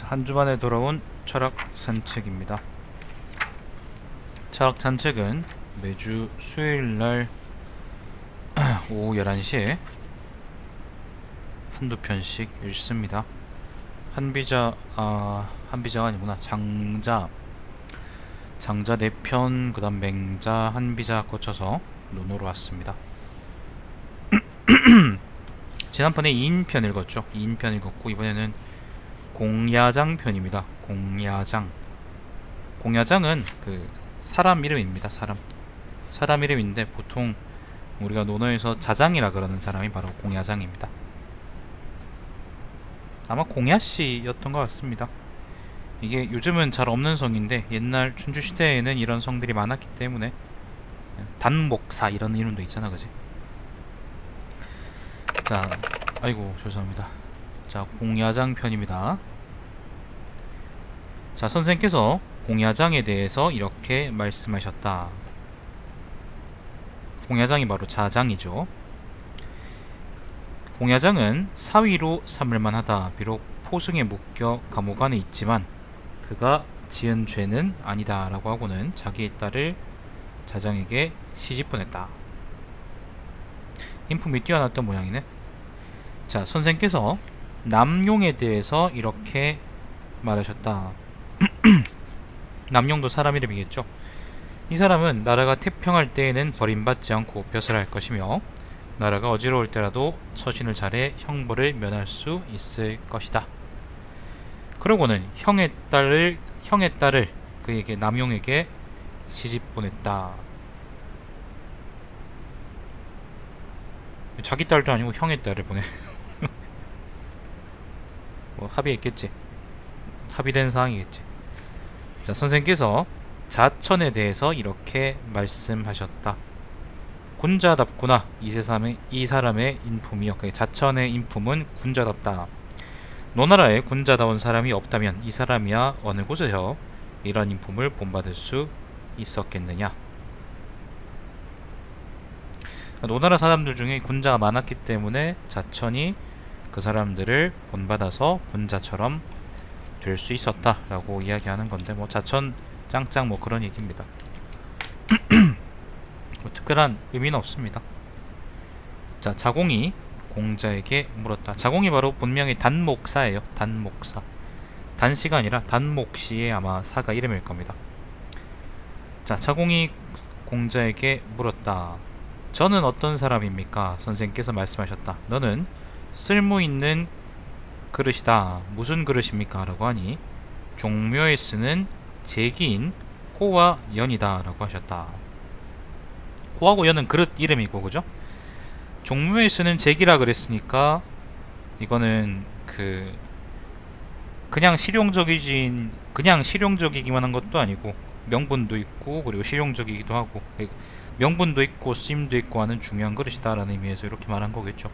한 주만에 돌아온 철학 산책입니다. 철학 산책은 매주 수요일날 오후 11시에 한두 편씩 읽습니다. 한비자가 아니구나. 장자 4편, 그 다음 맹자, 한비자 거쳐서 논어로 왔습니다. 지난번에 2인편 읽었죠. 2인편 읽었고, 이번에는 공야장 편입니다. 공야장은 그 사람 이름입니다. 사람 이름인데, 보통 우리가 논어에서 자장이라 그러는 사람이 바로 공야장입니다. 아마 공야씨였던 것 같습니다. 이게 요즘은 잘 없는 성인데, 옛날 춘추시대에는 이런 성들이 많았기 때문에 단목사 이런 이름도 있잖아, 그지? 자, 아이고 죄송합니다. 자, 공야장 편입니다. 자, 선생님께서 공야장에 대해서 이렇게 말씀하셨다. 공야장이 바로 자장이죠. 공야장은 사위로 삼을만하다. 비록 포승에 묶여 감옥 안에 있지만 그가 지은 죄는 아니다 라고 하고는 자기의 딸을 자장에게 시집 보냈다. 인품이 뛰어났던 모양이네. 자, 선생께서 남용에 대해서 이렇게 말하셨다. 남용도 사람 이름이겠죠. 이 사람은 나라가 태평할 때에는 버림받지 않고 벼슬할 것이며, 나라가 어지러울 때라도 처신을 잘해 형벌을 면할 수 있을 것이다. 그러고는 형의 딸을 그에게, 남용에게 시집 보냈다. 자기 딸도 아니고 형의 딸을 보내. 뭐 합의했겠지. 합의된 사항이겠지. 자, 선생님께서 자천에 대해서 이렇게 말씀하셨다. 군자답구나. 이 사람의 인품이요. 자천의 인품은 군자답다. 노나라에 군자다운 사람이 없다면 이 사람이야 어느 곳에서 이런 인품을 본받을 수 있었겠느냐. 노나라 사람들 중에 군자가 많았기 때문에 자천이 그 사람들을 본받아서 군자처럼 될 수 있었다라고 이야기하는 건데, 뭐 자천 짱짱 뭐 그런 얘기입니다. 뭐 특별한 의미는 없습니다. 자, 자공이 공자에게 물었다. 자공이 바로 본명이 단목사예요. 단목사. 단씨가 아니라 단목씨의 아마 사가 이름일 겁니다. 자, 자공이 공자에게 물었다. 저는 어떤 사람입니까? 선생님께서 말씀하셨다. 너는 쓸모있는 그릇이다. 무슨 그릇입니까? 라고 하니 종묘에 쓰는 제기인 호와 연이다 라고 하셨다. 호하고 연은 그릇 이름이고, 그죠? 종묘에 쓰는 제기라 그랬으니까 이거는 그냥 실용적이기만 한 것도 아니고 명분도 있고, 그리고 실용적이기도 하고, 명분도 있고 쓰임도 있고 하는 중요한 그릇이다 라는 의미에서 이렇게 말한 거겠죠.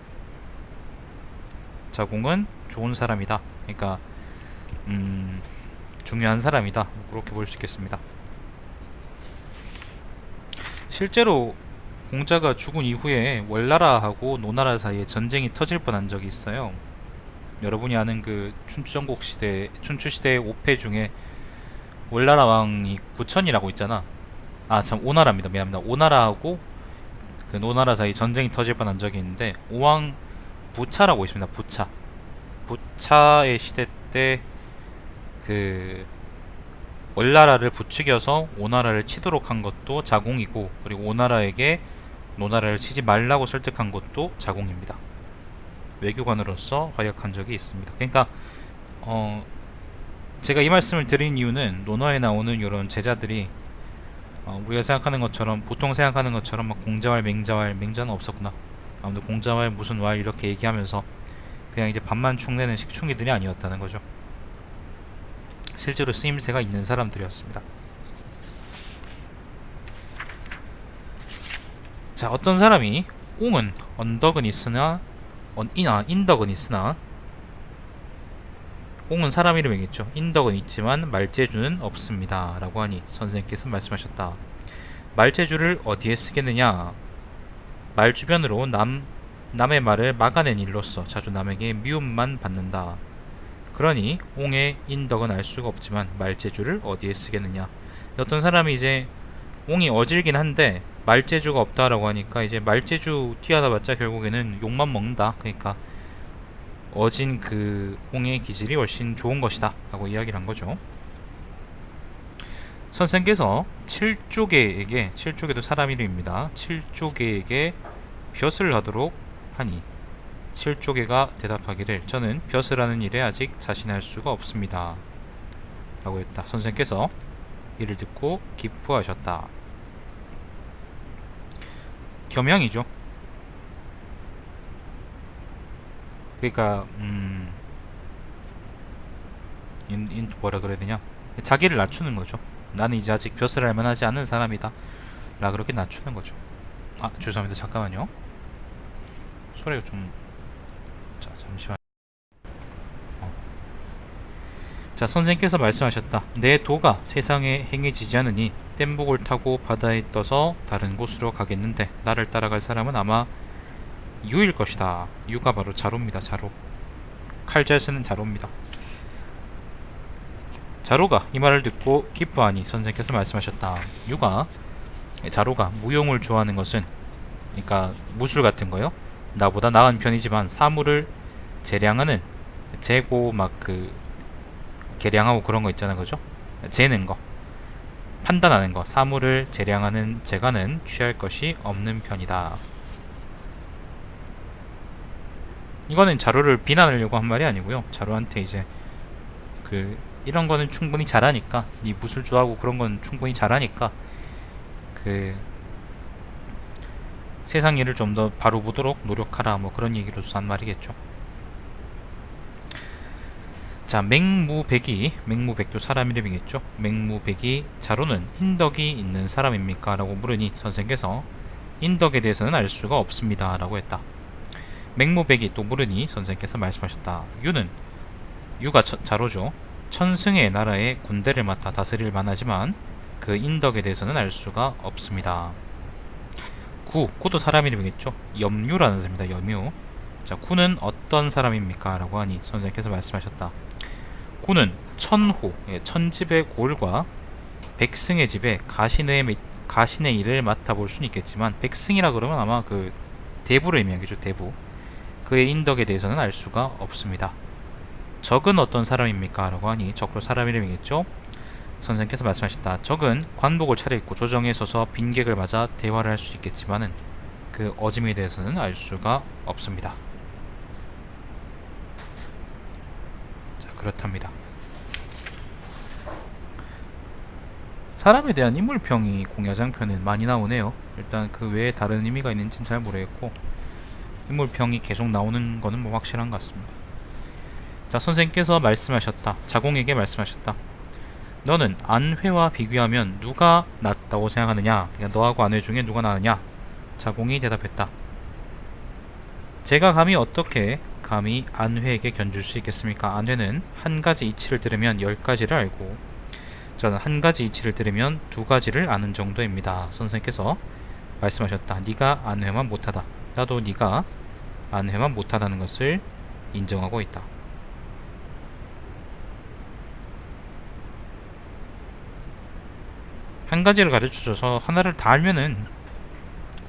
자공은 좋은 사람이다. 그러니까 중요한 사람이다. 그렇게 볼 수 있겠습니다. 실제로 공자가 죽은 이후에 월나라하고 노나라 사이에 전쟁이 터질 뻔한 적이 있어요. 여러분이 아는 그 춘추시대 5패 중에 월나라 왕이 구천이라고 있잖아. 오나라입니다. 미안합니다. 오나라하고 그 노나라 사이 전쟁이 터질 뻔한 적이 있는데, 오왕 부차라고 있습니다. 부차의 시대 때 그 월나라를 부추겨서 오나라를 치도록 한 것도 자공이고, 그리고 오나라에게 노나라를 치지 말라고 설득한 것도 자공입니다. 외교관으로서 활약한 적이 있습니다. 그러니까 제가 이 말씀을 드린 이유는, 논어에 나오는 이런 제자들이 우리가 생각하는 것처럼, 보통 생각하는 것처럼 막 공자왈, 맹자는 없었구나, 아무튼 공자왈 무슨 왈 이렇게 얘기하면서 그냥 이제 밥만 축내는 식충이들이 아니었다는 거죠. 실제로 쓰임새가 있는 사람들이었습니다. 자, 어떤 사람이 옹은 인덕은 있으나 옹은 사람 이름이겠죠. 인덕은 있지만 말재주는 없습니다 라고 하니 선생님께서 말씀하셨다. 말재주를 어디에 쓰겠느냐. 말 주변으로 남의 말을 막아낸 일로서 자주 남에게 미움만 받는다. 그러니 옹의 인덕은 알 수가 없지만 말재주를 어디에 쓰겠느냐. 어떤 사람이 이제 옹이 어질긴 한데 말재주가 없다라고 하니까 이제 말재주 뛰어나봤자 결국에는 욕만 먹는다. 그러니까 어진 그 옹의 기질이 훨씬 좋은 것이다 라고 이야기를 한 거죠. 선생께서 칠조개에게, 칠조개도 사람 이름입니다. 칠조개에게 벼슬 하도록 하니 칠조개가 대답하기를 저는 벼슬 하는 일에 아직 자신할 수가 없습니다 라고 했다. 선생께서 이를 듣고 기뻐하셨다. 겸양이죠. 그러니까 뭐라 그래야 되냐, 자기를 낮추는 거죠. 나는 이제 아직 벼슬 할 만하지 않은 사람이다 라 그렇게 낮추는 거죠. 아 죄송합니다. 잠깐만요. 소리가 좀... 자 잠시만. 자 선생께서 말씀하셨다. 내 도가 세상에 행해지지 않으니 뗏목을 타고 바다에 떠서 다른 곳으로 가겠는데 나를 따라갈 사람은 아마 유일 것이다. 유가 바로 자로입니다. 자로. 칼 잘 쓰는 자로입니다. 자로가 이 말을 듣고 기뻐하니 선생께서 말씀하셨다. 유가, 자로가 무용을 좋아하는 것은, 그러니까 무술 같은 거요, 나보다 나은 편이지만 사물을 재량하는, 재고 막 그 계량하고 그런 거 있잖아, 그죠? 재는 거, 판단하는 거, 사물을 재량하는 재간은 취할 것이 없는 편이다. 이거는 자로를 비난하려고 한 말이 아니고요. 자로한테 이제 그 이런 거는 충분히 잘하니까, 이 무술 좋아하고 그런 건 충분히 잘하니까 그 세상 일을 좀 더 바로 보도록 노력하라, 뭐 그런 얘기로서 한 말이겠죠. 자, 맹무백이, 맹무백도 사람 이름이겠죠. 맹무백이 자로는 인덕이 있는 사람입니까? 라고 물으니 선생께서 인덕에 대해서는 알 수가 없습니다 라고 했다. 맹무백이 또 물으니 선생께서 말씀하셨다. 유가 자로죠. 천승의 나라의 군대를 맡아 다스릴 만하지만 그 인덕에 대해서는 알 수가 없습니다. 구도 사람 이름이겠죠. 염유라는 사람입니다. 염유. 자, 구는 어떤 사람입니까? 라고 하니 선생께서 말씀하셨다. 구는 천호, 천집의 골과 백승의 집에 가신의 일을 맡아볼 수는 있겠지만, 백승이라 그러면 아마 그 대부를 의미하겠죠. 대부. 그의 인덕에 대해서는 알 수가 없습니다. 적은 어떤 사람입니까? 라고 하니 적도 사람 이름이겠죠. 선생께서 말씀하셨다. 적은 관복을 차려입고 조정에 서서 빈객을 맞아 대화를 할 수 있겠지만은 그 어짐에 대해서는 알 수가 없습니다. 자, 그렇답니다. 사람에 대한 인물평이 공야장편에 많이 나오네요. 일단 그 외에 다른 의미가 있는지는 잘 모르겠고, 인물평이 계속 나오는 거는 뭐 확실한 것 같습니다. 자, 선생께서 말씀하셨다. 자공에게 말씀하셨다. 너는 안회와 비교하면 누가 낫다고 생각하느냐? 그러니까 너하고 안회 중에 누가 나으냐? 자공이 대답했다. 제가 어떻게 감히 안회에게 견줄 수 있겠습니까? 안회는 한 가지 이치를 들으면 10가지를 알고, 저는 한 가지 이치를 들으면 2가지를 아는 정도입니다. 선생께서 말씀하셨다. 네가 안회만 못하다. 나도 네가 안회만 못하다는 것을 인정하고 있다. 한 가지를 가르쳐줘서 하나를 다 알면은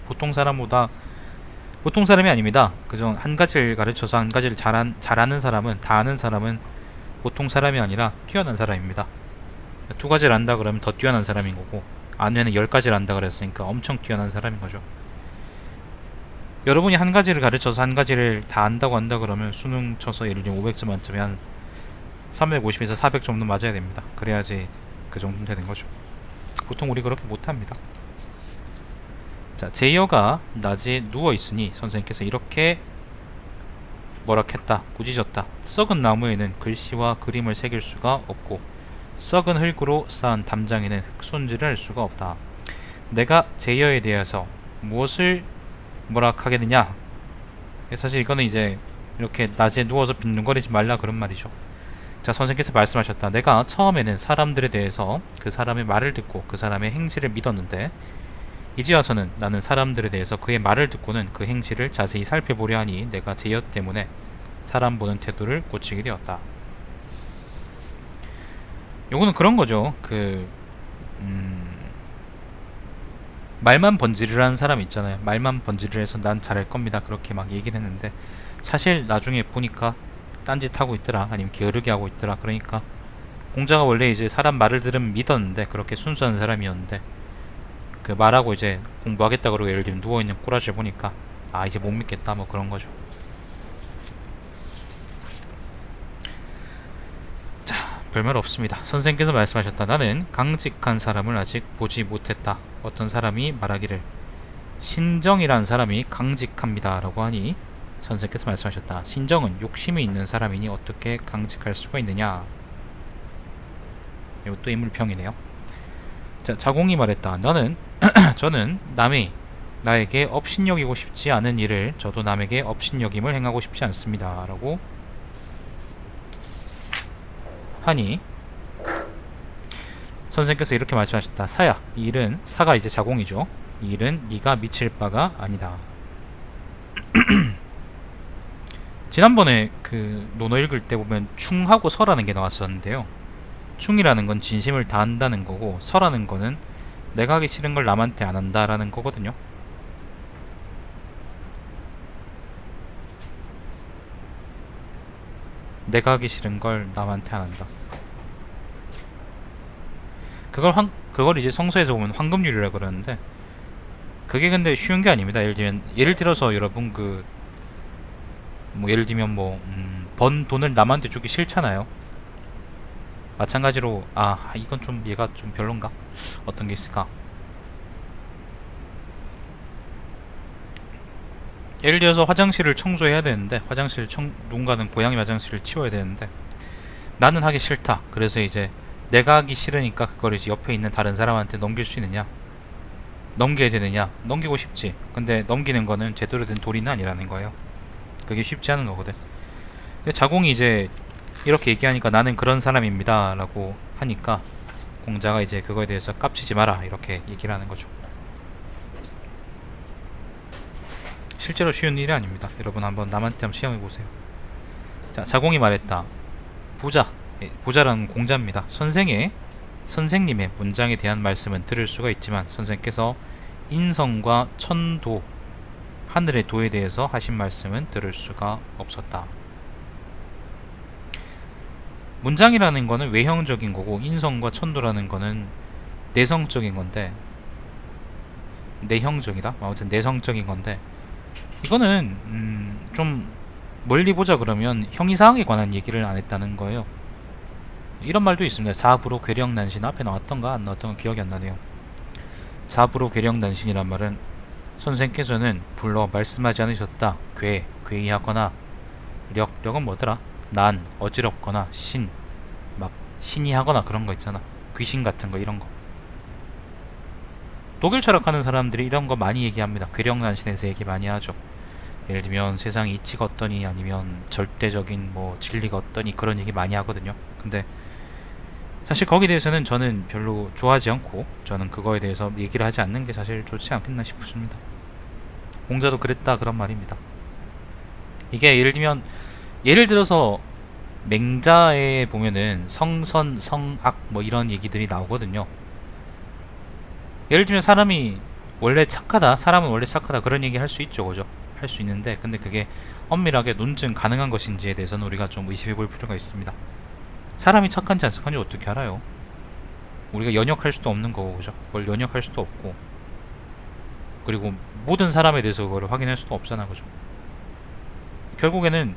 보통 사람이 아닙니다. 그죠? 한 가지를 가르쳐서 한 가지를 잘하는 사람은, 다 아는 사람은 보통 사람이 아니라 뛰어난 사람입니다. 2가지를 안다 그러면 더 뛰어난 사람인 거고, 안에는 10가지를 안다 그랬으니까 엄청 뛰어난 사람인 거죠. 여러분이 한 가지를 가르쳐서 한 가지를 다 안다고 한다 그러면 수능 쳐서 예를 들면 500점 만점에 한 350에서 400 정도 맞아야 됩니다. 그래야지 그 정도는 되는 거죠. 보통 우리 그렇게 못합니다. 자, 제여가 낮에 누워있으니 선생님께서 이렇게 뭐라 했다, 꾸짖었다. 썩은 나무에는 글씨와 그림을 새길 수가 없고 썩은 흙으로 쌓은 담장에는 흙손질을 할 수가 없다. 내가 제여에 대해서 무엇을 뭐라 하겠느냐? 사실 이거는 이제 이렇게 낮에 누워서 빈둥거리지 말라 그런 말이죠. 자, 선생님께서 말씀하셨다. 내가 처음에는 사람들에 대해서 그 사람의 말을 듣고 그 사람의 행실을 믿었는데 이제 와서는 나는 사람들에 대해서 그의 말을 듣고는 그 행실을 자세히 살펴보려 하니 내가 제여 때문에 사람 보는 태도를 고치게 되었다. 요거는 그런 거죠. 말만 번지르르한 사람 있잖아요. 말만 번지르르해서 난 잘할 겁니다. 그렇게 막 얘기를 했는데 사실 나중에 보니까 딴짓 하고 있더라. 아니면 게으르게 하고 있더라. 그러니까 공자가 원래 이제 사람 말을 들으면 믿었는데 그렇게 순수한 사람이었는데 그 말하고 이제 공부하겠다 그러고 예를 들면 누워있는 꼬라지를 보니까 아 이제 못 믿겠다 뭐 그런 거죠. 별말 없습니다. 선생께서 말씀하셨다. 나는 강직한 사람을 아직 보지 못했다. 어떤 사람이 말하기를 신정이란 사람이 강직합니다 라고 하니 선생께서 말씀하셨다. 신정은 욕심이 있는 사람이니 어떻게 강직할 수가 있느냐. 이것도 인물평이네요. 자, 자공이 말했다. 저는 남이 나에게 업신여기고 싶지 않은 일을 저도 남에게 업신여김을 행하고 싶지 않습니다 라고 하니 선생께서 이렇게 말씀하셨다. 사야, 이 일은 사가 이제 자공이죠. 이 일은 네가 미칠 바가 아니다. 지난번에 그 논어 읽을 때 보면 충하고 서라는 게 나왔었는데요. 충이라는 건 진심을 다한다는 거고 서라는 거는 내가 하기 싫은 걸 남한테 안 한다라는 거거든요. 내가 하기 싫은 걸 남한테 안 한다. 그걸 이제 성서에서 보면 황금률이라 그러는데 그게 근데 쉬운 게 아닙니다. 예를 들어서 여러분 예를 들면 번 돈을 남한테 주기 싫잖아요. 마찬가지로 이건 좀 얘가 좀 별론가? 어떤 게 있을까? 예를 들어서 화장실을 청소해야 되는데 누군가는 고양이 화장실을 치워야 되는데 나는 하기 싫다. 그래서 이제 내가 하기 싫으니까 그걸 이제 옆에 있는 다른 사람한테 넘길 수 있느냐? 넘겨야 되느냐? 넘기고 싶지. 근데 넘기는 거는 제대로 된 도리는 아니라는 거예요. 그게 쉽지 않은 거거든. 자공이 이제 이렇게 얘기하니까 나는 그런 사람입니다 라고 하니까 공자가 이제 그거에 대해서 깝치지 마라 이렇게 얘기를 하는 거죠. 실제로 쉬운 일이 아닙니다. 여러분 한번 남한테 한번 시험해보세요. 자, 자공이 말했다. 부자라는 공자입니다. 선생님의 문장에 대한 말씀은 들을 수가 있지만 선생께서 인성과 천도, 하늘의 도에 대해서 하신 말씀은 들을 수가 없었다. 문장이라는 거는 외형적인 거고 인성과 천도라는 거는 내성적인 건데 내형적이다? 아무튼 내성적인 건데 이거는 좀 멀리 보자 그러면 형이상에 관한 얘기를 안 했다는 거예요. 이런 말도 있습니다. 사부로 괴령난신 앞에 나왔던가 안 나왔던가 기억이 안 나네요. 사부로 괴령난신이란 말은 선생께서는 불러 말씀하지 않으셨다. 괴이하거나 력은 뭐더라? 난 어지럽거나 막 신이 하거나 그런 거 있잖아. 귀신 같은 거 이런 거. 독일 철학하는 사람들이 이런 거 많이 얘기합니다. 괴력난신에서 얘기 많이 하죠. 예를 들면 세상이 이치가 어떠니 아니면 절대적인 진리가 어떠니 그런 얘기 많이 하거든요. 근데 사실 거기에 대해서는 저는 별로 좋아하지 않고 저는 그거에 대해서 얘기를 하지 않는 게 사실 좋지 않겠나 싶습니다. 공자도 그랬다 그런 말입니다. 이게 예를 들어서 맹자에 보면은 성선, 성악 이런 얘기들이 나오거든요. 예를 들면 사람은 원래 착하다 그런 얘기 할 수 있죠, 그죠? 할 수 있는데 근데 그게 엄밀하게 논증 가능한 것인지에 대해서는 우리가 좀 의심해 볼 필요가 있습니다. 사람이 착한지 안 착한지 어떻게 알아요? 우리가 연역할 수도 없는 거고, 그죠? 그걸 연역할 수도 없고 그리고 모든 사람에 대해서 그걸 확인할 수도 없잖아, 그죠? 결국에는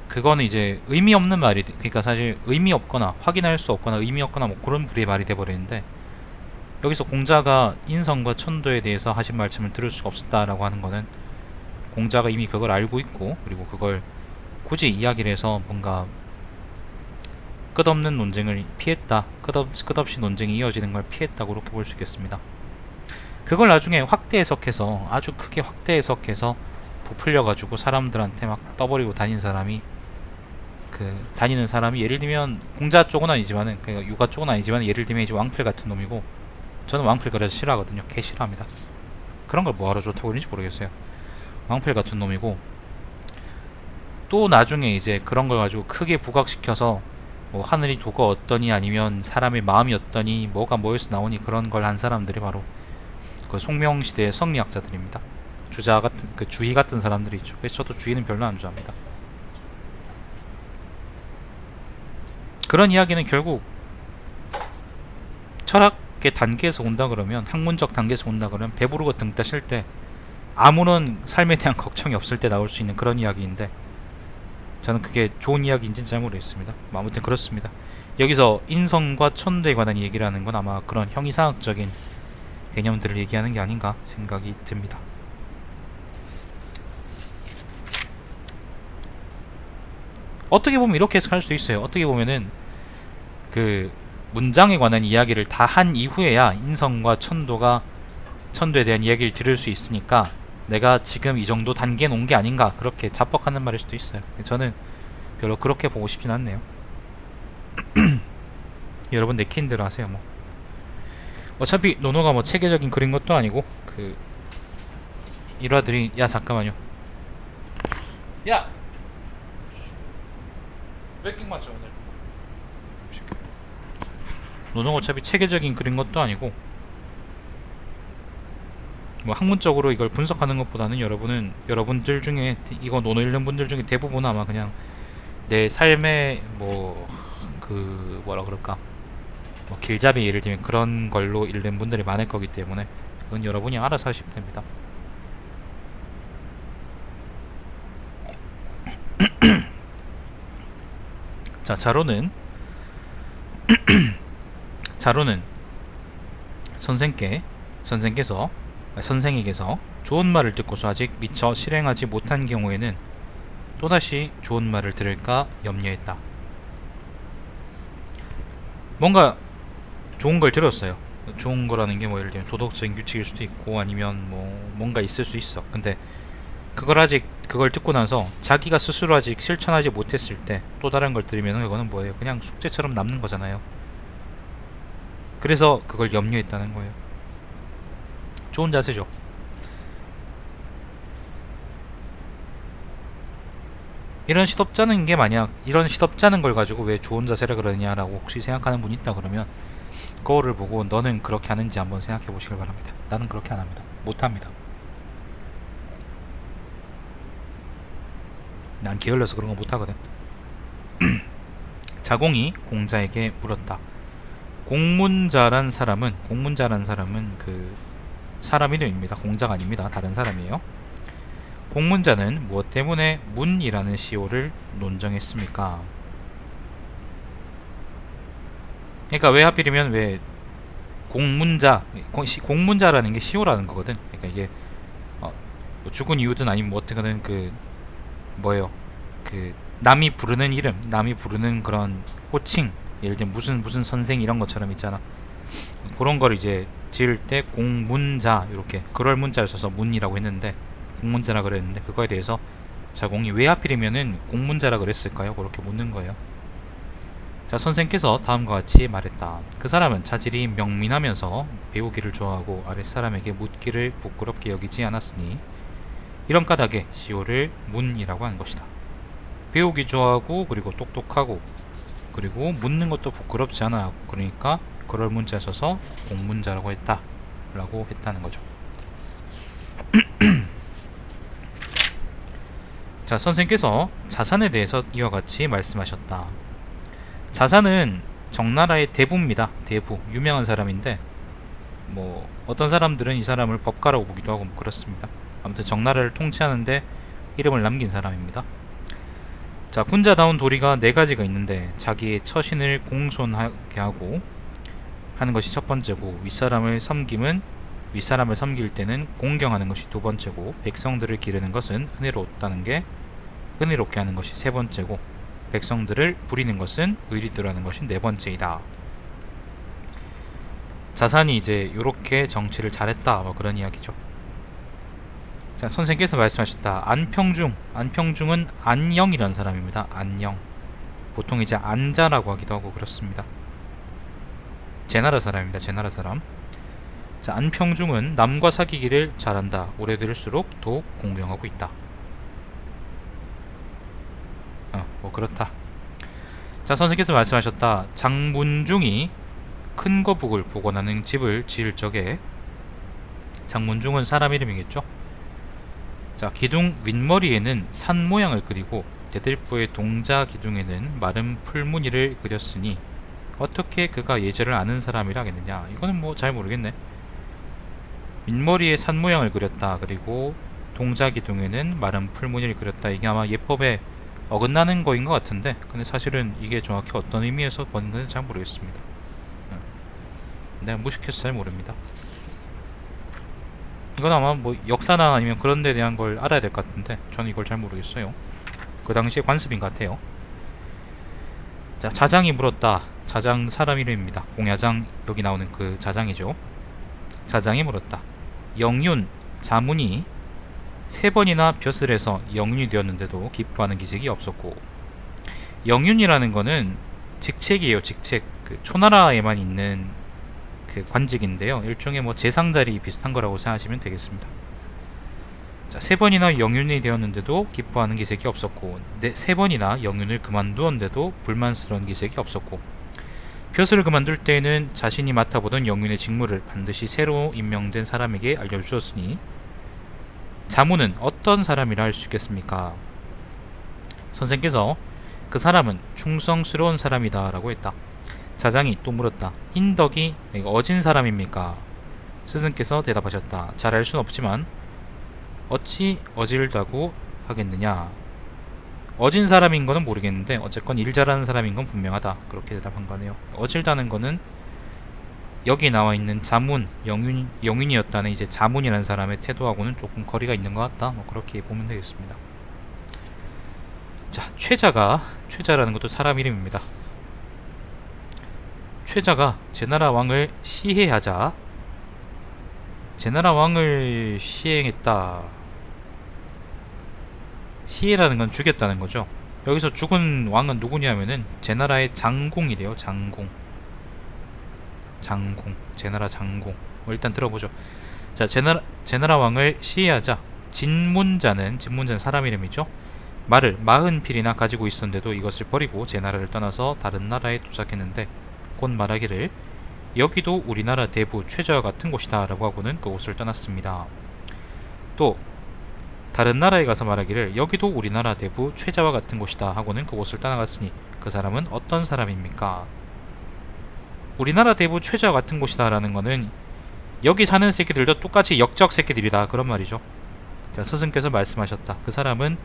그거는 이제 의미 없는 말이 그러니까 사실 의미 없거나 확인할 수 없거나 의미 없거나 그런 부류의 말이 돼버리는데 여기서 공자가 인성과 천도에 대해서 하신 말씀을 들을 수가 없었다라고 하는 거는 공자가 이미 그걸 알고 있고 그리고 그걸 굳이 이야기를 해서 뭔가 끝없는 논쟁을 피했다. 끝없이 논쟁이 이어지는 걸 피했다. 그렇게 볼 수 있겠습니다. 그걸 나중에 아주 크게 확대 해석해서 부풀려가지고 사람들한테 막 떠버리고 다니는 사람이 예를 들면 공자 쪽은 아니지만은 그러니까 육아 쪽은 아니지만 예를 들면 이제 왕필 같은 놈이고 저는 왕필 그래서 싫어하거든요. 개 싫어합니다. 그런 걸 뭐하러 좋다고 그러는지 모르겠어요. 왕필 같은 놈이고 또 나중에 이제 그런 걸 가지고 크게 부각시켜서 뭐 하늘이 도가 어떠니 아니면 사람의 마음이 어떠니 뭐가 뭐에서 나오니 그런 걸 한 사람들이 바로 그 송명시대의 성리학자들입니다. 주자 같은 그 주희 같은 사람들이 있죠. 그래서 저도 주희는 별로 안 좋아합니다. 그런 이야기는 결국 철학의 단계에서 온다 그러면, 학문적 단계에서 온다 그러면 배부르고 등 따실 때 아무런 삶에 대한 걱정이 없을 때 나올 수 있는 그런 이야기인데, 저는 그게 좋은 이야기인지는 잘 모르겠습니다. 아무튼 그렇습니다. 여기서 인성과 천도에 관한 얘기를 하는 건 아마 그런 형이상학적인 개념들을 얘기하는 게 아닌가 생각이 듭니다. 어떻게 보면 이렇게 해석할 수도 있어요. 어떻게 보면은 그 문장에 관한 이야기를 다 한 이후에야 인성과 천도에 대한 이야기를 들을 수 있으니까 내가 지금 이 정도 단계에 놓은 게 아닌가, 그렇게 자뻑하는 말일 수도 있어요. 저는 별로 그렇게 보고 싶진 않네요. 여러분 내키는 대로 하세요. 뭐 어차피 노노가 뭐 체계적인 그린 것도 아니고 그 일화들이. 야 잠깐만요. 야! 웨킹 맞죠 오늘? 노노가 어차피 체계적인 그린 것도 아니고 뭐 학문적으로 이걸 분석하는 것보다는 여러분들 중에 이거 노노 읽는 분들 중에 대부분은 아마 그냥 내 삶의 뭐 그 뭐라 그럴까, 뭐 길잡이 예를 들면 그런 걸로 읽는 분들이 많을 거기 때문에 그건 여러분이 알아서 하시면 됩니다. 자, 자로는 선생에게서 좋은 말을 듣고서 아직 미처 실행하지 못한 경우에는 또다시 좋은 말을 들을까 염려했다. 뭔가 좋은 걸 들었어요. 좋은 거라는 게 뭐 예를 들면 도덕적인 규칙일 수도 있고 아니면 뭐 뭔가 있을 수 있어. 근데 그걸 듣고 나서 자기가 스스로 아직 실천하지 못했을 때 또 다른 걸 들으면 그거는 뭐예요? 그냥 숙제처럼 남는 거잖아요. 그래서 그걸 염려했다는 거예요. 좋은 자세죠. 이런 시덥잖은 걸 가지고 왜 좋은 자세라 그러냐라고 혹시 생각하는 분이 있다 그러면 거울을 보고 너는 그렇게 하는지 한번 생각해 보시길 바랍니다. 나는 그렇게 안 합니다. 못 합니다. 난 게을러서 그런 거 못 하거든. 자공이 공자에게 물었다. 공문자란 사람은 그 사람 이름입니다. 공자가 아닙니다. 다른 사람이에요. 공문자는 무엇 때문에 문이라는 시호를 논정했습니까? 그러니까 왜 하필이면 왜 공문자라는 게 시호라는 거거든. 그러니까 이게 뭐 죽은 이유든 아니면 뭐 어떻게든 그 뭐예요? 그 남이 부르는 이름, 남이 부르는 그런 호칭, 예를 들면 무슨 선생 이런 것처럼 있잖아. 그런 걸 이제 지을 때 공문자, 이렇게 그럴 문자를 써서 문이라고 했는데 공문자라 그랬는데, 그거에 대해서 자공이 왜 하필이면은 공문자라 그랬을까요? 그렇게 묻는 거예요. 자, 선생께서 다음과 같이 말했다. 그 사람은 자질이 명민하면서 배우기를 좋아하고 아랫사람에게 묻기를 부끄럽게 여기지 않았으니 이런 까닭에 시호를 문이라고 한 것이다. 배우기 좋아하고 그리고 똑똑하고 그리고 묻는 것도 부끄럽지 않아. 그러니까 그럴 문자에 써서 공문자라고 했다는 거죠. 자, 선생께서 자산에 대해서 이와 같이 말씀하셨다. 자산은 정나라의 대부입니다. 대부. 유명한 사람인데 뭐 어떤 사람들은 이 사람을 법가라고 보기도 하고 뭐 그렇습니다. 아무튼 정나라를 통치하는데 이름을 남긴 사람입니다. 자, 군자다운 도리가 4가지가 있는데 자기의 처신을 공손하게 하고 하는 것이 첫 번째고, 윗사람을 섬길 때는 공경하는 것이 두 번째고, 백성들을 기르는 것은 은혜롭게 하는 것이 세 번째고, 백성들을 부리는 것은 의리대로 하는 것이 네 번째이다. 자산이 이제 요렇게 정치를 잘했다, 뭐 그런 이야기죠. 자, 선생께서 말씀하셨다. 안평중은 안영이라는 사람입니다. 안영. 보통 이제 안자라고 하기도 하고 그렇습니다. 제나라 사람입니다. 제나라 사람. 자, 안평중은 남과 사귀기를 잘한다. 오래 들을수록 더욱 공경하고 있다. 뭐 그렇다. 자, 선생님께서 말씀하셨다. 장문중이 큰 거북을 복원하는 집을 지을 적에, 장문중은 사람 이름이겠죠. 자, 기둥 윗머리에는 산 모양을 그리고 대들보의 동자 기둥에는 마른 풀무늬를 그렸으니 어떻게 그가 예절을 아는 사람이라 하겠느냐. 이거는 뭐 잘 모르겠네. 윗머리에 산 모양을 그렸다, 그리고 동자 기둥에는 마른 풀무늬를 그렸다. 이게 아마 예법에 어긋나는 거인 것 같은데, 근데 사실은 이게 정확히 어떤 의미에서 번는 건지 잘 모르겠습니다. 내가 무식해서 잘 모릅니다. 이건 아마 뭐 역사나 아니면 그런 데 대한 걸 알아야 될 것 같은데 저는 이걸 잘 모르겠어요. 그 당시에 관습인 것 같아요. 자, 자장이 물었다. 자장 사람 이름입니다. 공야장, 여기 나오는 그 자장이죠. 자장이 물었다. 영윤, 자문이 3번이나 벼슬 해서 영윤이 되었는데도 기뻐하는 기색이 없었고, 영윤이라는 거는 직책이에요. 직책. 그 초나라에만 있는 그 관직인데요. 일종의 뭐 재상자리 비슷한 거라고 생각하시면 되겠습니다. 자, 3번이나 영윤이 되었는데도 기뻐하는 기색이 없었고, 3번이나 영윤을 그만두었는데도 불만스러운 기색이 없었고, 벼슬을 그만둘 때에는 자신이 맡아보던 영윤의 직무를 반드시 새로 임명된 사람에게 알려주었으니 자문은 어떤 사람이라 할 수 있겠습니까? 선생께서 그 사람은 충성스러운 사람이다 라고 했다. 자장이 또 물었다. 인덕이 어진 사람입니까? 스승께서 대답하셨다. 잘 알 순 없지만 어찌 어질다고 하겠느냐. 어진 사람인 거는 모르겠는데 어쨌건 일 잘하는 사람인 건 분명하다. 그렇게 대답한 거네요. 어질다는 거는 여기 나와 있는 자문, 영윤이었다는 이제 자문이라는 사람의 태도하고는 조금 거리가 있는 것 같다. 뭐 그렇게 보면 되겠습니다. 자, 최자라는 것도 사람 이름입니다. 최자가 제나라 왕을 시해하자, 제나라 왕을 시행했다. 시해라는 건 죽였다는 거죠. 여기서 죽은 왕은 누구냐면은 제나라의 장공이래요. 장공. 제나라 장공. 일단 들어보죠. 자, 제나라 왕을 시해하자, 진문자는 사람 이름이죠. 말을 40필이나 가지고 있었는데도 이것을 버리고 제나라를 떠나서 다른 나라에 도착했는데 곧 말하기를 여기도 우리나라 대부 최저와 같은 곳이다 라고 하고는 그곳을 떠났습니다. 또 다른 나라에 가서 말하기를 여기도 우리나라 대부 최저와 같은 곳이다 하고는 그곳을 떠나갔으니 그 사람은 어떤 사람입니까? 우리나라 대부 최저와 같은 곳이다 라는 거는 여기 사는 새끼들도 똑같이 역적 새끼들이다, 그런 말이죠. 자, 스승께서 말씀하셨다. 그 사람은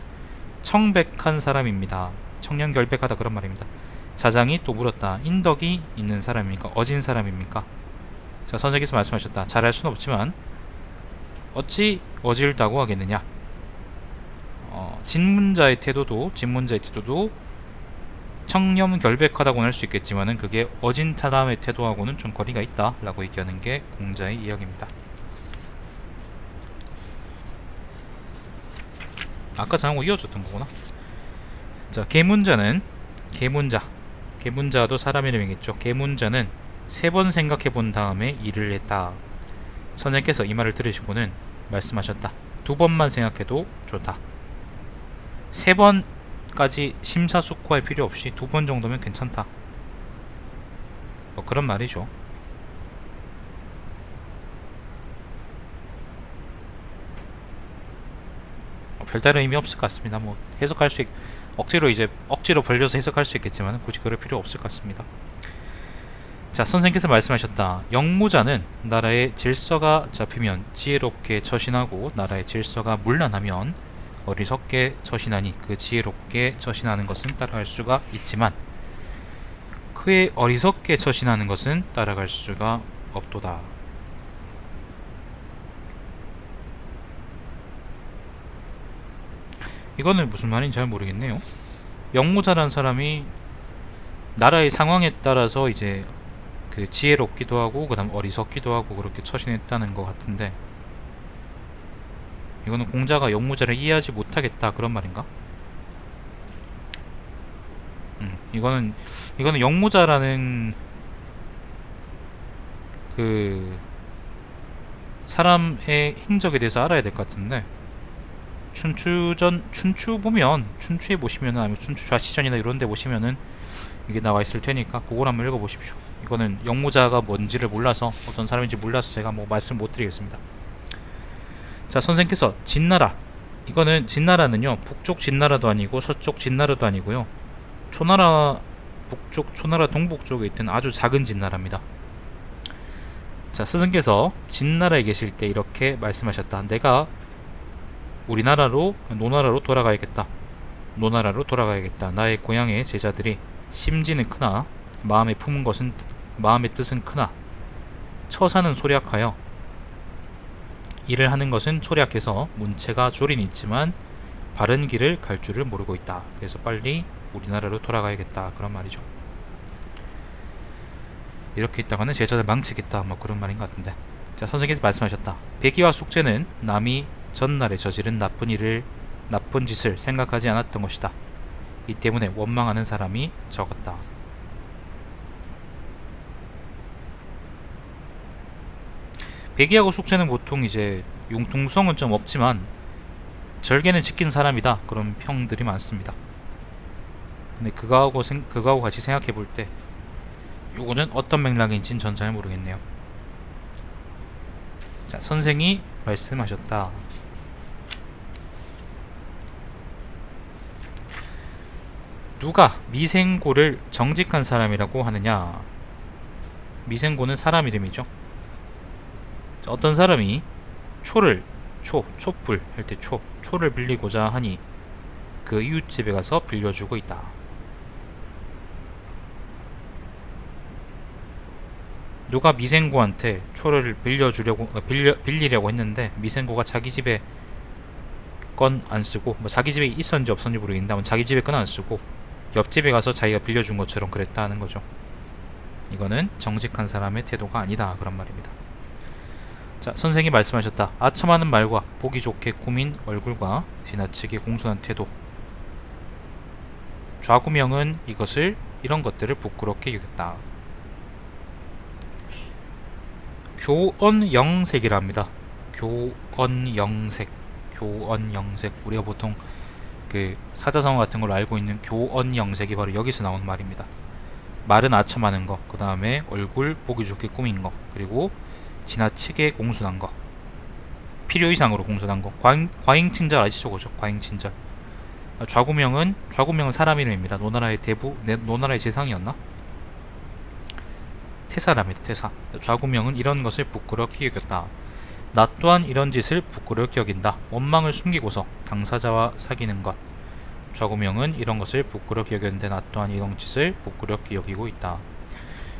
청백한 사람입니다. 청렴결백하다, 그런 말입니다. 자장이 또 물었다. 인덕이 있는 사람입니까? 어진 사람입니까? 자, 선생께서 말씀하셨다. 잘할 수는 없지만 어찌 어질다고 하겠느냐. 진문자의 태도도 청렴결백하다고는 할 수 있겠지만은 그게 어진 사람의 태도하고는 좀 거리가 있다 라고 얘기하는 게 공자의 이야기입니다. 아까 장하고 이어졌던 거구나. 자, 계문자도 사람 이름이겠죠. 계문자는 3번 생각해 본 다음에 일을 했다. 선생께서 이 말을 들으시고는 말씀하셨다. 2번만 생각해도 좋다. 3번까지 심사숙고할 필요 없이 2번 정도면 괜찮다. 뭐 그런 말이죠. 별다른 의미 없을 것 같습니다. 뭐 해석할 수 억지로 벌려서 해석할 수 있겠지만 굳이 그럴 필요 없을 것 같습니다. 자, 선생께서 말씀하셨다. 영무자는 나라의 질서가 잡히면 지혜롭게 처신하고 나라의 질서가 문란하면 어리석게 처신하니 그 지혜롭게 처신하는 것은 따라갈 수가 있지만 그의 어리석게 처신하는 것은 따라갈 수가 없도다. 이거는 무슨 말인지 잘 모르겠네요. 영무자라는 사람이 나라의 상황에 따라서 이제 그 지혜롭기도 하고 그 다음 어리석기도 하고 그렇게 처신했다는 것 같은데, 이거는 공자가 영무자를 이해하지 못하겠다 그런 말인가? 이거는 영무자라는 그 사람의 행적에 대해서 알아야 될 것 같은데, 춘추 보면, 춘추에 보시면은, 아니면 춘추 좌시전이나 이런 데 보시면은 이게 나와 있을 테니까 그걸 한번 읽어 보십시오. 이거는 영모자가 뭔지를 몰라서, 어떤 사람인지 몰라서 제가 뭐 말씀 못 드리겠습니다. 자, 선생께서 진나라, 이거는 진나라는요 북쪽 진나라도 아니고 서쪽 진나라도 아니고요, 초나라 북쪽, 초나라 동북쪽에 있던 아주 작은 진나라입니다. 자, 스승께서 진나라에 계실 때 이렇게 말씀하셨다. 내가 우리나라로, 노나라로 돌아가야겠다. 노나라로 돌아가야겠다. 나의 고향의 제자들이 심지는 크나 마음의 뜻은 크나 처사는 소략하여 일을 하는 것은 소략해서 문체가 조린이 있지만 바른 길을 갈 줄을 모르고 있다. 그래서 빨리 우리나라로 돌아가야겠다. 그런 말이죠. 이렇게 있다가는 제자들 망치겠다. 뭐 그런 말인 것 같은데. 자, 선생님께서 말씀하셨다. 백의와 숙제는 남이 전날에 저지른 나쁜 짓을 생각하지 않았던 것이다. 이 때문에 원망하는 사람이 적었다. 백의하고 숙제는 보통 이제 융통성은 좀 없지만 절개는 지킨 사람이다, 그런 평들이 많습니다. 근데 그거하고 같이 생각해 볼 때 요거는 어떤 맥락인지는 전 잘 모르겠네요. 자, 선생이 말씀하셨다. 누가 미생고를 정직한 사람이라고 하느냐. 미생고는 사람 이름이죠. 어떤 사람이 촛불 할 때 초를 빌리고자 하니 그 이웃집에 가서 빌려주고 있다. 누가 미생고한테 초를 빌리려고 했는데 미생고가 자기 집에 건 안 쓰고, 뭐 자기 집에 있었는지 없었는지 모르겠는데 자기 집에 건 안 쓰고 옆집에 가서 자기가 빌려준 것처럼 그랬다는 거죠. 이거는 정직한 사람의 태도가 아니다, 그런 말입니다. 자, 선생이 말씀하셨다. 아첨하는 말과 보기 좋게 꾸민 얼굴과 지나치게 공손한 태도. 좌구명은 이런 것들을 부끄럽게 여겼다. 교언영색이라 합니다. 교언영색. 우리가 보통 그 사자성어 같은 걸로 알고 있는 교언영색이 바로 여기서 나오는 말입니다. 말은 아첨하는 거, 그 다음에 얼굴 보기 좋게 꾸민 거, 그리고 지나치게 공손한 거, 필요 이상으로 공손한 거. 과잉친절 아시죠? 그죠? 과잉친절. 좌구명은 사람 이름입니다. 노나라의 재상이었나? 태사랍니다. 태사. 좌구명은 이런 것을 부끄럽게 여겼다. 나 또한 이런 짓을 부끄럽게 여긴다. 원망을 숨기고서 당사자와 사귀는 것. 좌구명은 이런 것을 부끄럽게 여겼는데 나 또한 이런 짓을 부끄럽게 여기고 있다.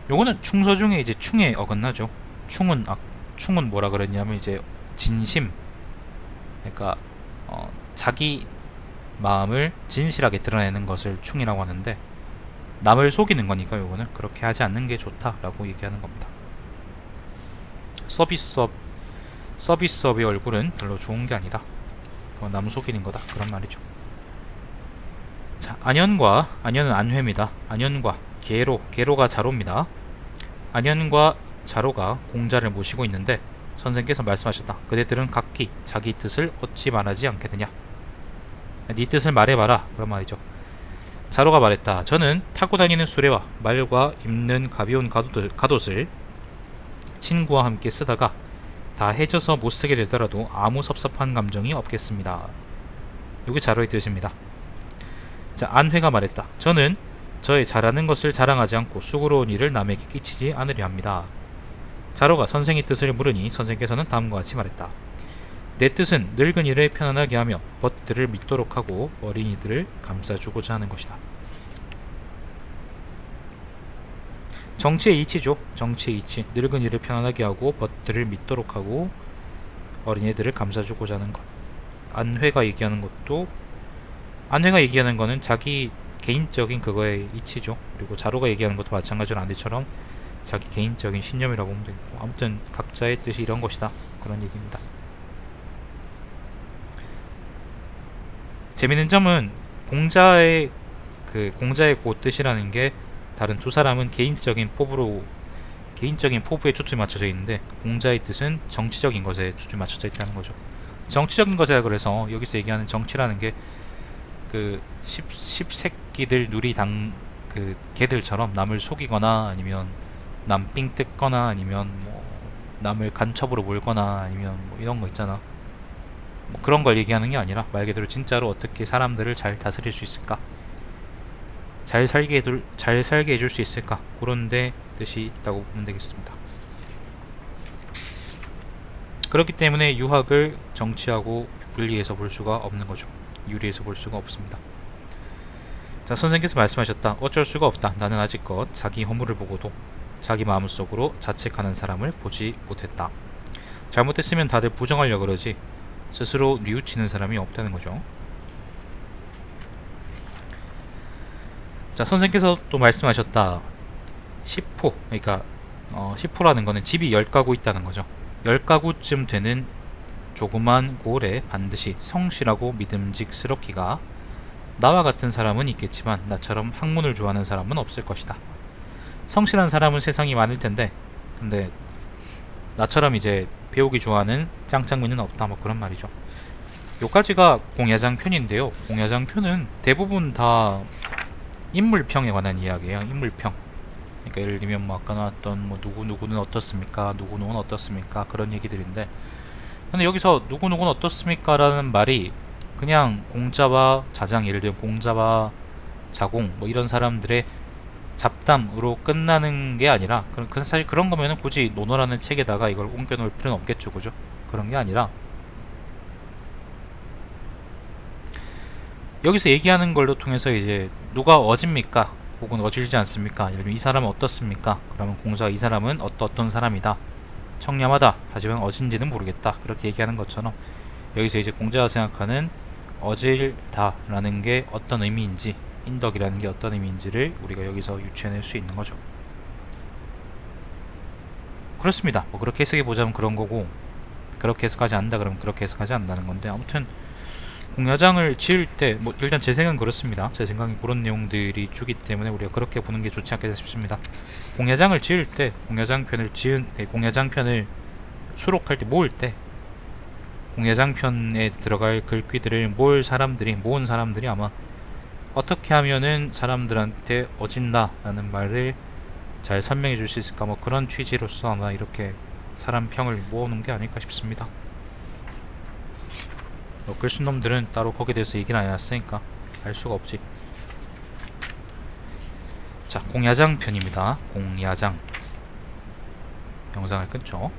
요거는 충서 중에 이제 충에 어긋나죠. 충은 뭐라 그랬냐면 이제 진심, 그러니까 자기 마음을 진실하게 드러내는 것을 충이라고 하는데, 남을 속이는 거니까 요거는 그렇게 하지 않는 게 좋다라고 얘기하는 겁니다. 서비스업의 얼굴은 별로 좋은 게 아니다. 남 속이는 거다, 그런 말이죠. 자, 안연은 안회입니다. 안연과 계로가 자로입니다. 안연과 자로가 공자를 모시고 있는데 선생께서 말씀하셨다. 그대들은 각기 자기 뜻을 어찌 말하지 않겠느냐. 네 뜻을 말해봐라, 그런 말이죠. 자로가 말했다. 저는 타고 다니는 수레와 말과 입는 가벼운 갓옷을 친구와 함께 쓰다가 다 해져서 못쓰게 되더라도 아무 섭섭한 감정이 없겠습니다. 이게 자로의 뜻입니다. 자, 안회가 말했다. 저는 저의 잘하는 것을 자랑하지 않고 수고로운 일을 남에게 끼치지 않으려 합니다. 자로가 선생의 뜻을 물으니 선생께서는 다음과 같이 말했다. 내 뜻은 늙은이를 편안하게 하며 벗들을 믿도록 하고 어린이들을 감싸주고자 하는 것이다. 정치의 이치죠. 정치의 이치. 늙은이를 편안하게 하고 벗들을 믿도록 하고 어린이들을 감싸주고자 하는 것. 안회가 얘기하는 거는 자기 개인적인 그거의 이치죠. 그리고 자로가 얘기하는 것도 마찬가지로 안회처럼 자기 개인적인 신념이라고 보면 되겠고, 아무튼 각자의 뜻이 이런 것이다, 그런 얘기입니다. 재밌는 점은 공자의 그 뜻이라는 게 다른 두 사람은 개인적인 포부에 초점이 맞춰져 있는데 공자의 뜻은 정치적인 것에 초점이 맞춰져 있다는 거죠. 정치적인 거제가 그래서 여기서 얘기하는 정치라는 게 그 십새끼들 누리당 그 개들처럼 남을 속이거나 아니면 남 삥 뜯거나 아니면 뭐 남을 간첩으로 몰거나 아니면 뭐 이런 거 있잖아. 뭐 그런 걸 얘기하는 게 아니라 말 그대로 진짜로 어떻게 사람들을 잘 다스릴 수 있을까, 잘 살게 해줄 수 있을까, 그런 데 뜻이 있다고 보면 되겠습니다. 그렇기 때문에 유학을 정치하고 분리해서 볼 수가 없는 거죠. 유리해서 볼 수가 없습니다. 자, 선생님께서 말씀하셨다. 어쩔 수가 없다. 나는 아직껏 자기 허물을 보고도 자기 마음속으로 자책하는 사람을 보지 못했다. 잘못했으면 다들 부정하려 그러지 스스로 뉘우치는 사람이 없다는 거죠. 자, 선생님께서 또 말씀하셨다. 10호, 그러니까 10호라는 거는 집이 10가구 있다는 거죠. 10가구쯤 되는 조그만 고을에 반드시 성실하고 믿음직스럽기가 나와 같은 사람은 있겠지만 나처럼 학문을 좋아하는 사람은 없을 것이다. 성실한 사람은 세상이 많을 텐데 근데 나처럼 이제 배우기 좋아하는 짱짱미는 없다, 뭐 그런 말이죠. 요까지가 공야장편인데요. 공야장편은 대부분 다 인물평에 관한 이야기예요. 인물평. 그러니까 예를 들면 뭐 아까 나왔던 뭐 누구누구는 어떻습니까, 누구누구는 어떻습니까, 그런 얘기들인데, 근데 여기서 누구누구는 어떻습니까 라는 말이 그냥 공자와 자장, 예를 들면 공자와 자공 뭐 이런 사람들의 잡담으로 끝나는 게 아니라, 사실 그런 거면은 굳이 논어라는 책에다가 이걸 옮겨 놓을 필요는 없겠죠, 그죠? 그런 게 아니라 여기서 얘기하는 걸로 통해서 이제 누가 어집니까 혹은 어질지 않습니까, 예를 들면 이 사람은 어떻습니까, 그러면 공자가 이 사람은 어떤 사람이다, 청렴하다, 하지만 어진지는 모르겠다, 그렇게 얘기하는 것처럼 여기서 이제 공자가 생각하는 어질다 라는 게 어떤 의미인지, 인덕이라는 게 어떤 의미인지를 우리가 여기서 유추해낼 수 있는 거죠. 그렇습니다. 뭐 그렇게 해석해 보자면 그런 거고, 그렇게 해석하지 않는다 그러면 그렇게 해석하지 않는다는 건데, 아무튼 공야장을 지을 때 뭐 일단 제 생각은 그렇습니다. 제 생각이 그런 내용들이 주기 때문에 우리가 그렇게 보는 게 좋지 않겠다 싶습니다. 공야장을 지을 때 공야장편을 수록할 때, 모을 때 공야장편에 들어갈 글귀들을 모은 사람들이 아마 어떻게 하면은 사람들한테 어진다 라는 말을 잘 설명해 줄 수 있을까, 뭐 그런 취지로서 아마 이렇게 사람 평을 모으는 게 아닐까 싶습니다. 뭐 글쓴놈들은 따로 거기에 대해서 얘기를 안 해놨으니까 알 수가 없지. 자, 공야장 편입니다. 공야장. 영상을 끊죠.